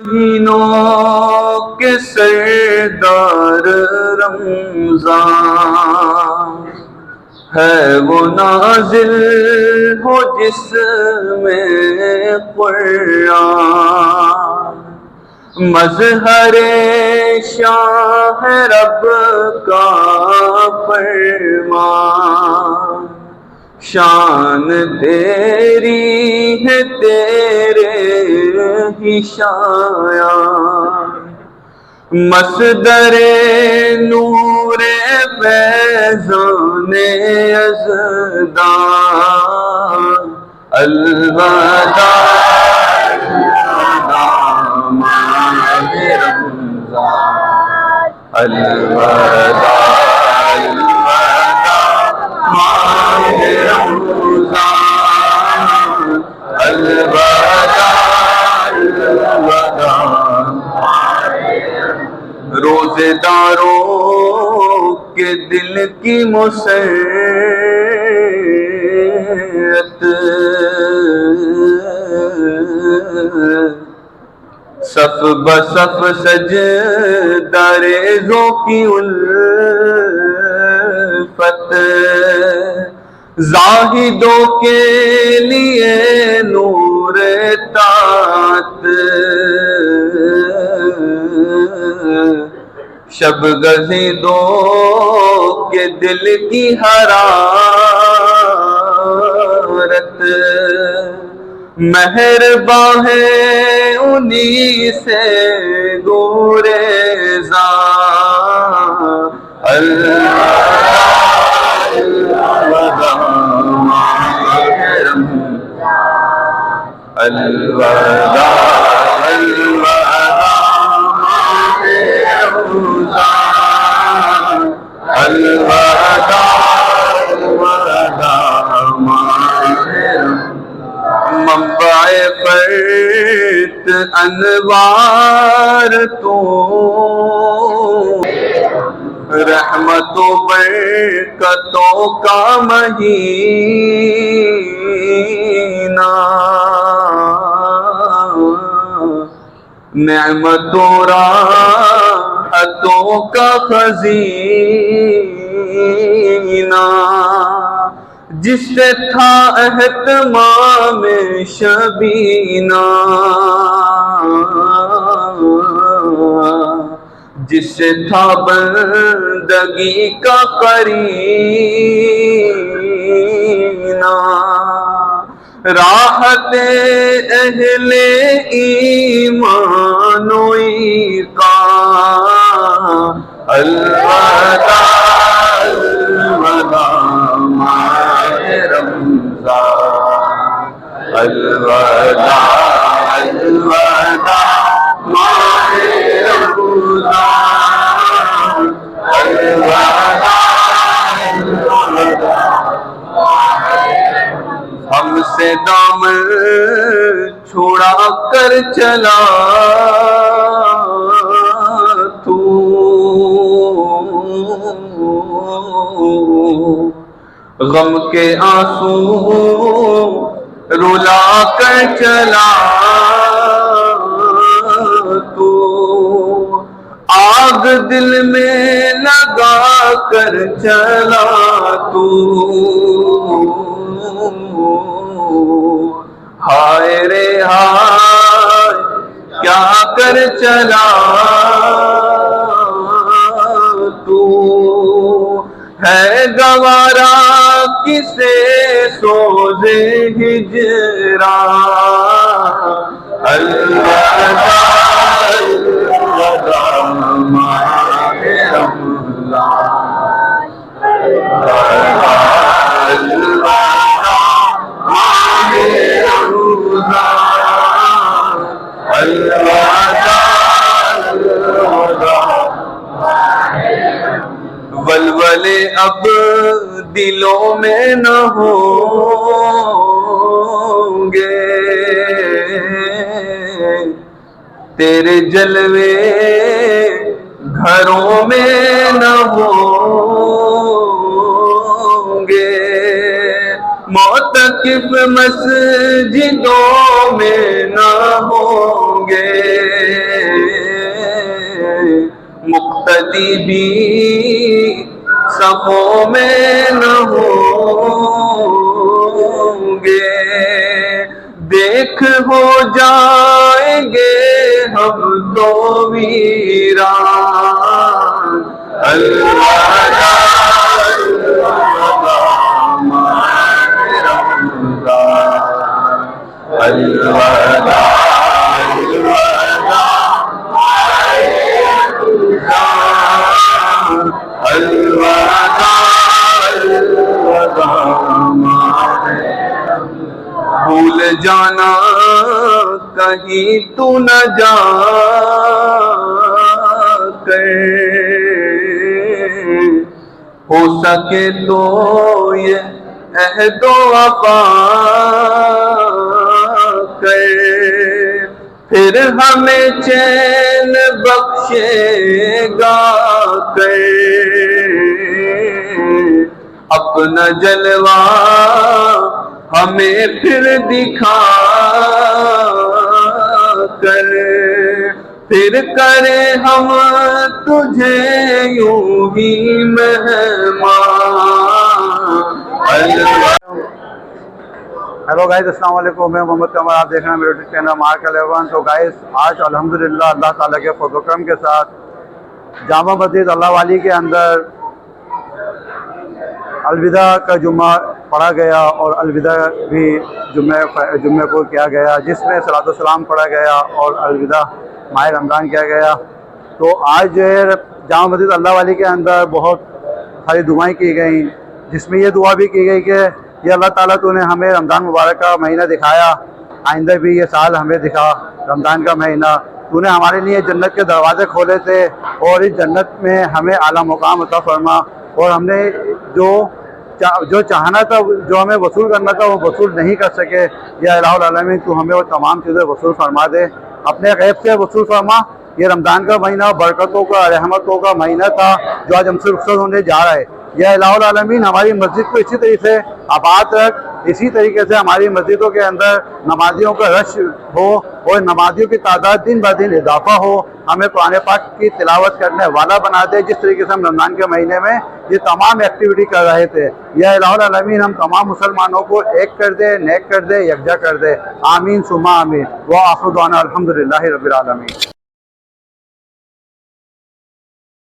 مہینوں کے سردار رمضان ہے وہ نازل ہو جس میں قرآن مظہر شاہ رب کا فرمان شان تیری ہے تیرے ہی شایان مصدر نور فیضان یزدان الوداع ماہ رمضان الوداع ماہ رمضان الوداع روزے داروں کے دل کی مسرت صف بصف سجدہ ریزوں کی الفت زاہدوں کے لیے نور طاعت شب گزیدوں کے دل کی حرارت مہرباں ہے انہی سے گریزاں الوداع الوداع منبع فرت انوار تو رحمت و برکتوں کا مہینہ نعمت و راحتوں کا خزینہ جس سے تھا اہتمام شبینہ جس سے تھا بندگی کا قرینہ راحت اہل ایمان و ایقان الوداع الوداع ماہ رمضان الوداع الوداع ماہ رمضان الوداع الوداع ہم سے دامن چھوڑا کر چلا تو غم کے آنسو رلا کر چلا تو آگ دل میں لگا کر چلا تو ہائے رے ہائے کیا کر چلا تو ہے گوارا کسے سوز ہجران الوداع الوداع ماہ رمضان ولولے اب دلوں میں نہ ہوں گے تیرے جلوے گھروں میں نہ ہوں گے معتکف مسجدوں میں نہ ہوں گے مقتدی بھی صفوں میں نہ ہوں گے، دیکھ ہو جائیں گے ہم تو ویران۔ الوداع الوداع ماہ رمضان، الوداع الوداع ماہ رمضان، الوداع الوداع ماہ رمضان۔ بھول جانا کہیں تو نہ جا کر، ہو سکے تو یہ عہد و وفا کر، پھر ہمیں چین بخشے گا کر، اپنا جلوہ ہمیں پھر دکھا کر، پھر کریں ہم تجھے یوں ہی مہمان۔ ہیلو گائز، السلام علیکم، میں محمد قمر، آپ دیکھ رہے ہیں میرے یوٹیوب چینل مارک 11۔ تو گائز آج الحمدللہ اللہ تعالیٰ کے فضل و کرم کے ساتھ جامع مسجد اللہ والی کے اندر الوداع کا جمعہ پڑھا گیا، اور الوداع بھی جمعے کو کیا گیا، جس میں صلاۃ والسلام پڑھا گیا اور الوداع ماہ رمضان کیا گیا۔ تو آج جو ہے جامع مسجد اللہ والی کے اندر بہت ساری دعائیں کی گئیں، جس میں یہ دعا بھی کی گئی کہ یہ اللہ تعالیٰ تو نے ہمیں رمضان مبارک کا مہینہ دکھایا، آئندہ بھی یہ سال ہمیں دکھا رمضان کا مہینہ، تو نے ہمارے لیے جنت کے دروازے کھولے تھے، اور اس جنت میں ہمیں اعلیٰ مقام عطا فرما، اور ہم نے جو چاہنا تھا، جو ہمیں وصول کرنا تھا، وہ وصول نہیں کر سکے۔ یا الہ العالمین تو ہمیں وہ تمام چیزیں وصول فرما دے، اپنے غیب سے وصول فرما۔ یہ رمضان کا مہینہ برکتوں کا، رحمتوں کا مہینہ تھا، جو آج ہم سے رخصت ہونے جا رہا ہے۔ یا الہ العالمین ہماری مسجد کو اسی طریقے سے آباد رکھ، اسی طریقے سے ہماری مسجدوں کے اندر نمازیوں کا رش ہو، اور نمازیوں کی تعداد دن بہ دن اضافہ ہو، ہمیں قرآن پاک کی تلاوت کرنے والا بنا دے، جس طریقے سے ہم رمضان کے مہینے میں یہ تمام ایکٹیویٹی کر رہے تھے۔ یا الہ العالمین ہم تمام مسلمانوں کو ایک کر دے، نیک کر دے، یکجا کر دے، آمین ثم آمین۔ وآخر دعوانا الحمدللہ رب العالمین۔